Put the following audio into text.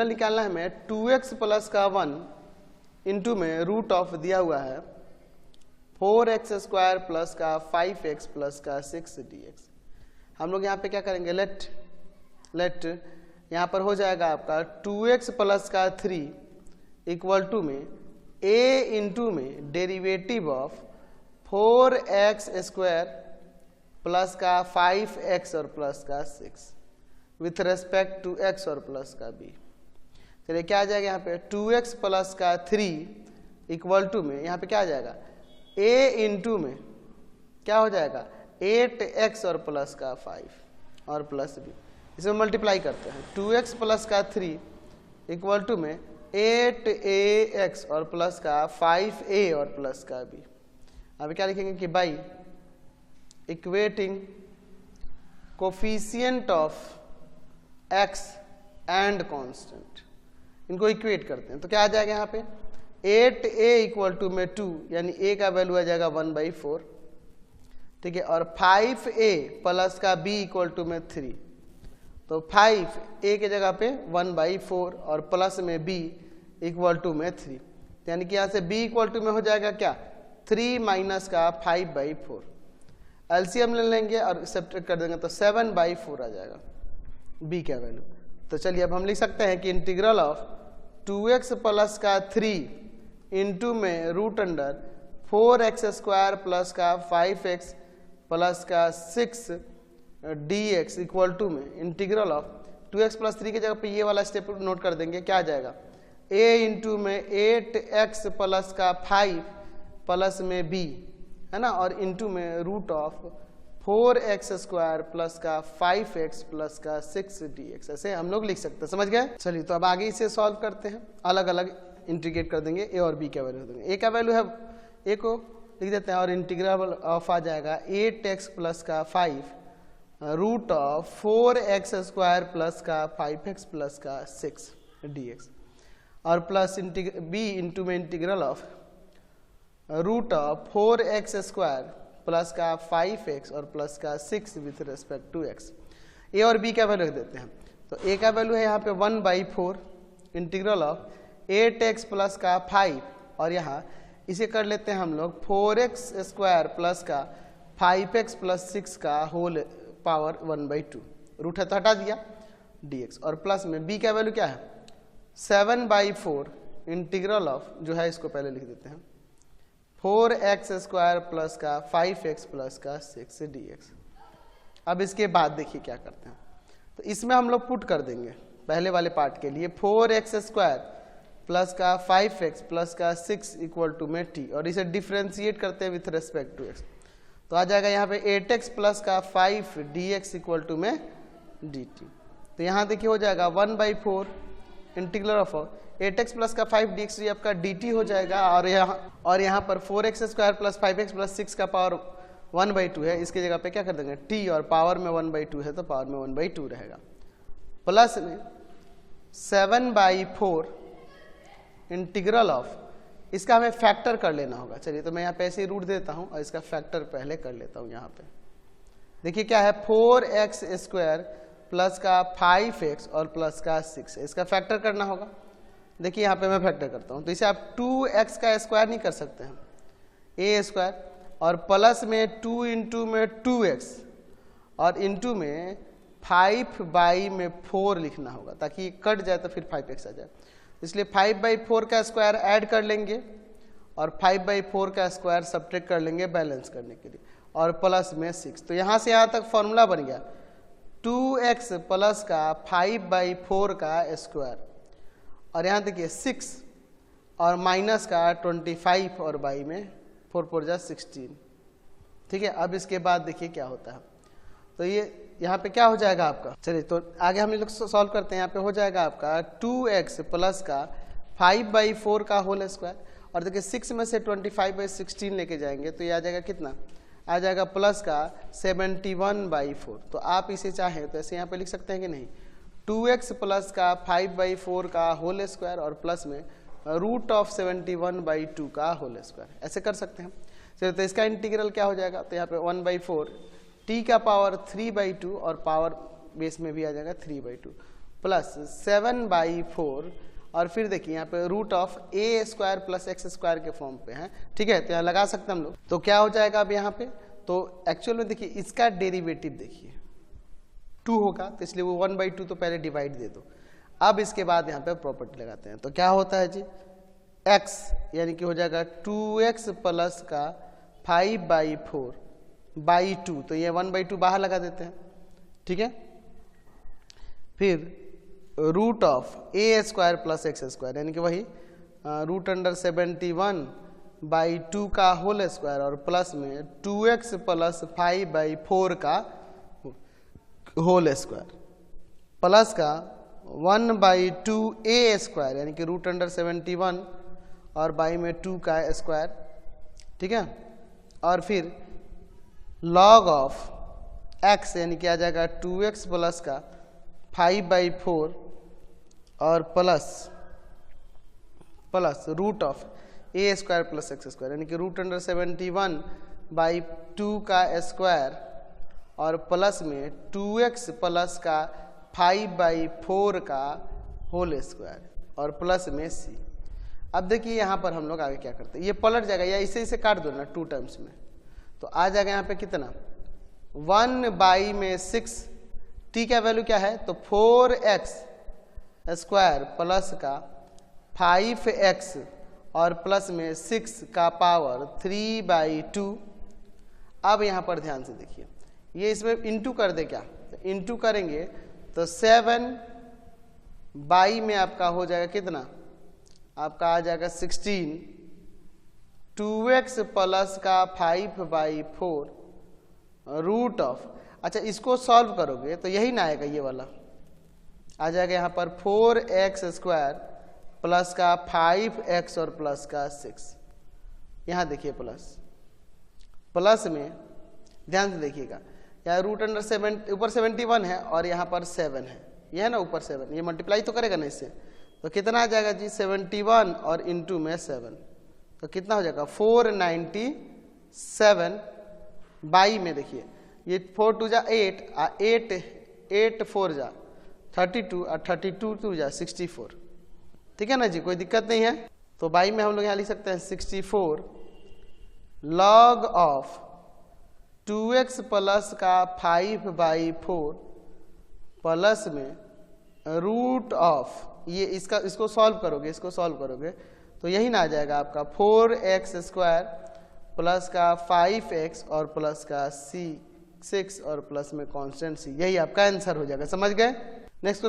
Integral निकालना है हमें 2x प्लस का 1 इंटू में रूट ऑफ दिया हुआ है 4x स्क्वायर प्लस का 5x प्लस का 6 dx। हम लोग यहाँ पे क्या करेंगे, लेट यहाँ पर हो जाएगा आपका 2x प्लस का 3 इक्वल टू में a इंटू में derivative of 4x square plus का 5x और प्लस का 6 विथ रेस्पेक्ट टू x और प्लस का b। चलिए क्या आ जाएगा यहाँ पे 2x प्लस का 3 इक्वल टू में यहाँ पे क्या आ जाएगा a इंटू में क्या हो जाएगा 8x और प्लस का 5 और प्लस b। इसमें मल्टीप्लाई करते हैं 2x प्लस का 3 इक्वल टू में 8ax और प्लस का 5a और प्लस का b। अब क्या लिखेंगे कि by equating coefficient of x and constant, इनको इक्वेट करते हैं तो क्या आ जाएगा यहाँ पे 8a इक्वल टू में 2 यानी a का वैल्यू आ जाएगा 1/4, ठीक है, और 5a प्लस का b इक्वल टू में 3, तो 5a के जगह पे 1/4 और प्लस में b इक्वल टू में 3, यानी कि यहाँ से b इक्वल टू में हो जाएगा क्या 3 माइनस का 5/4। एलसीएम ले लेंगे और सब्ट्रैक्ट कर देंगे तो 7/4 आ जाएगा b का वैल्यू। तो चलिए अब हम लिख सकते हैं कि इंटीग्रल ऑफ 2x प्लस का 3 इंटू में root under 4x square plus का 5x प्लस का 6 dx इक्वल टू में इंटीग्रल ऑफ 2x प्लस 3 की जगह पे ये वाला स्टेप नोट कर देंगे, क्या आ जाएगा a इंटू में 8x प्लस का 5 प्लस में b है ना, और इंटू में root of 4x square plus का 5x प्लस का 6 dx। ऐसे हम लोग लिख सकते हैं, समझ गए। चलिए तो अब आगे इसे सॉल्व करते हैं, अलग अलग इंटीग्रेट कर देंगे, a और b का वैल्यू देंगे। a का वैल्यू है a को लिख देते हैं और इंटीग्रल ऑफ आ जाएगा 8x प्लस का 5 root of 4x square plus का 5x प्लस का 6 dx और प्लस b इंटू में integral of root of 4x square plus का 5x और प्लस का 6 with respect to x। a और b का वैल्यू रख देते हैं, तो a का वैल्यू है यहाँ पे 1/4 इंटीग्रल ऑफ 8x प्लस का 5 और यहाँ इसे कर लेते हैं हम लोग 4x स्क्वायर प्लस का 5x प्लस 6 का होल पावर 1/2, रूट है तो हटा दिया dx और प्लस में b का वैल्यू क्या है 7/4 इंटीग्रल ऑफ जो है इसको पहले लिख देते हैं 4x स्क्वायर प्लस का 5x प्लस का 6 dx। अब इसके बाद देखिए क्या करते हैं, तो इसमें हम लोग पुट कर देंगे पहले वाले पार्ट के लिए 4x स्क्वायर प्लस का 5x प्लस का 6 इक्वल टू में t और इसे डिफ्रेंशिएट करते हैं विथ रेस्पेक्ट टू x, तो आ जाएगा यहाँ पे 8x प्लस का 5 dx इक्वल टू में dt। तो यहाँ देखिए हो जाएगा 1/4 इंटीग्रल ऑफ 8x प्लस का 5 dx ये आपका dt हो जाएगा और यहाँ पर 4x square plus 5x plus 6 का पावर 1/2 है, इसकी जगह पे क्या कर देंगे t और पावर में 1/2 है तो पावर में 1/2 रहेगा, प्लस में 7/4 इंटीग्रल ऑफ इसका हमें फैक्टर कर लेना होगा। चलिए तो मैं यहाँ पे ऐसे ही रूट देता हूँ और इसका फैक्टर पहले कर लेता हूँ। यहाँ पे देखिए क्या है 4x स्क्वायर प्लस का 5x और प्लस का 6 है, इसका फैक्टर करना होगा। देखिए यहाँ पे मैं फैक्टर करता हूँ तो इसे आप 2x का स्क्वायर नहीं कर सकते हैं, a स्क्वायर और प्लस में 2 इंटू में 2x और इंटू में 5/4 लिखना होगा ताकि कट जाए तो फिर 5x आ जाए, इसलिए 5/4 का स्क्वायर ऐड कर लेंगे और 5/4 का स्क्वायर सब्ट्रैक्ट कर लेंगे बैलेंस करने के लिए और प्लस में 6। तो यहाँ से यहाँ तक फॉर्मूला बन गया 2x प्लस का 5/4 का स्क्वायर और यहाँ देखिए 6 और माइनस का 25 और बाई में 4 4 जा 16, ठीक है। अब इसके बाद देखिए क्या होता है, तो ये यहाँ पे क्या हो जाएगा आपका, चलिए तो आगे हम लोग सॉल्व करते हैं। यहाँ पे हो जाएगा आपका 2x प्लस का 5/4 का होल स्क्वायर और देखिए 6 में से 25/16 लेके जाएंगे तो ये आ जाएगा कितना, आ जाएगा प्लस का 71/4। तो आप इसे चाहें तो ऐसे यहाँ पे लिख सकते हैं कि नहीं 2x प्लस का 5/4 का होल स्क्वायर और प्लस में रूट ऑफ 71/2 का होल स्क्वायर, ऐसे कर सकते हैं। चलिए तो इसका इंटीग्रल क्या हो जाएगा, तो यहाँ पे 1/4 t का पावर 3/2 और पावर बेस में भी आ जाएगा 3/2 प्लस 7/4 और फिर देखिए यहाँ पे root of a square plus x square के फॉर्म पे है, ठीक है। तो यहाँ लगा सकते हैं हम लोग। तो क्या हो जाएगा अब यहाँ पे, तो एक्चुअल में देखिए इसका डेरिवेटिव देखिए 2 होगा, तो इसलिए वो 1/2 तो पहले डिवाइड दे दो। अब इसके बाद यहाँ पे प्रॉपर्टी लगाते हैं, तो क्या होता है जी, x यानी कि हो जाएगा 2x प्लस का 5/4/2, तो ये 1/2 बाहर लगा देते हैं, ठीक है। फिर root of a square plus x square यानी कि वही √71/2 का होल स्क्वायर और प्लस में 2x प्लस 5/4 का होल स्क्वायर प्लस का 1/2 ए स्क्वायर यानी कि √71 और बाई में 2 का स्क्वायर, ठीक है। और फिर लॉग ऑफ x यानी कि आ जाएगा 2x प्लस का 5/4 और plus root of a square plus x square यानी कि √71/2 का स्क्वायर और प्लस में 2x प्लस का 5/4 का होल स्क्वायर और प्लस में c। अब देखिए यहाँ पर हम लोग आगे क्या करते हैं, ये पलट जाएगा या इसे काट दो ना 2 टर्म्स में, तो आ जाएगा यहाँ पे कितना 1/6। t का वैल्यू क्या है, तो 4x स्क्वायर प्लस का 5x और प्लस में 6 का पावर 3/2। अब यहाँ पर ध्यान से देखिए, ये इसमें इंटू कर दे क्या, तो इंटू करेंगे तो 7 बाई में आपका हो जाएगा कितना, आपका आ जाएगा 16, 2x प्लस का 5/4 रूट ऑफ, अच्छा इसको सॉल्व करोगे तो यही ना आएगा, ये वाला आ जाएगा यहाँ पर 4x स्क्वायर प्लस का 5x और प्लस का 6। यहाँ देखिए प्लस में ध्यान से देखिएगा, यहाँ √7 ऊपर 71 है और यहाँ पर 7 है, यह है ना ऊपर 7, ये मल्टीप्लाई तो करेगा ना इससे, तो कितना आ जाएगा जी 71 और इंटू में 7, तो कितना हो जाएगा 497 बाई में देखिए ये 4 2 जा 8 8 4 जा 32 और 32 2 जा 64, ठीक है ना जी, कोई दिक्कत नहीं है। तो बाई में हम लोग यहाँ लिख सकते हैं 64 लॉग ऑफ 2x प्लस का 5/4 प्लस में रूट ऑफ ये इसको सॉल्व करोगे तो यही ना आ जाएगा आपका 4x स्क्वायर प्लस का 5x और प्लस का 6 और प्लस में कांस्टेंट c, यही आपका आंसर हो जाएगा। समझ गए। नेक्स्ट